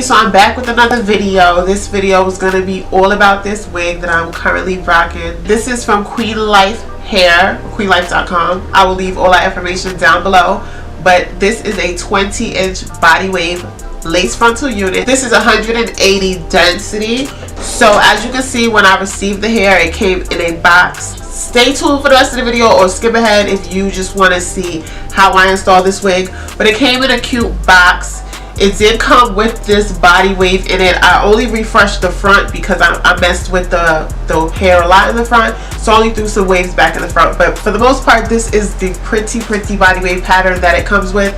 So I'm back with another video. This video is going to be all about this wig that I'm currently rocking. This is from Queenlife Hair, queenlife.com. I will leave all that information down below. But this is a 20-inch body wave lace frontal unit. This is 180 density. So as you can see, when I received the hair, it came in a box. Stay tuned for the rest of the video or skip ahead if you just want to see how I installed this wig. But it came in a cute box. It did come with this body wave in it. I only refreshed the front because I messed with the hair a lot in the front, so I only threw some waves back in the front. But for the most part, this is the pretty body wave pattern that it comes with.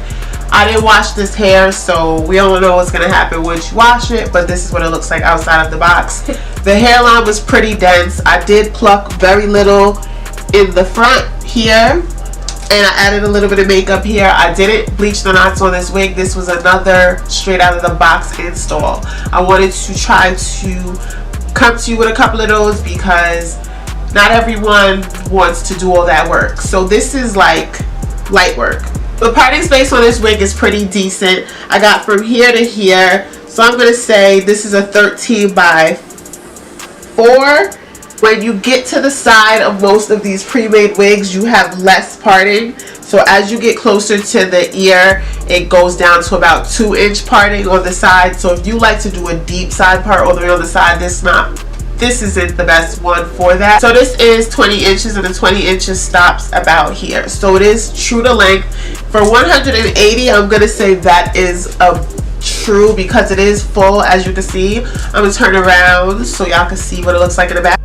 I didn't wash this hair, so we don't know what's going to happen once you wash it, but this is what it looks like outside of the box. The hairline was pretty dense. I did pluck very little in the front here, and I added a little bit of makeup here. I didn't bleach the knots on this wig. This was another straight out of the box install. I wanted to try to come to you with a couple of those because not everyone wants to do all that work. So this is like light work. The parting space on this wig is pretty decent. I got from here to here. So I'm going to say this is a 13 by 4. When you get to the side of most of these pre-made wigs, you have less parting. So as you get closer to the ear, it goes down to about 2-inch parting on the side. So if you like to do a deep side part all the way on the side, this isn't the best one for that. So this is 20 inches and the 20 inches stops about here. So it is true to length. For 180, I'm going to say that is a true because it is full, as you can see. I'm going to turn around so y'all can see what it looks like in the back.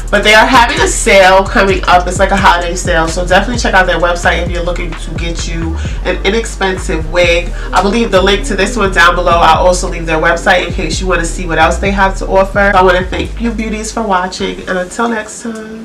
But they are having a sale coming up. It's like a holiday sale, so definitely check out their website if you're looking to get you an inexpensive wig. I will leave the link to this one down below. I'll also leave their website in case you want to see what else they have to offer. So I want to thank you beauties for watching, and until next time.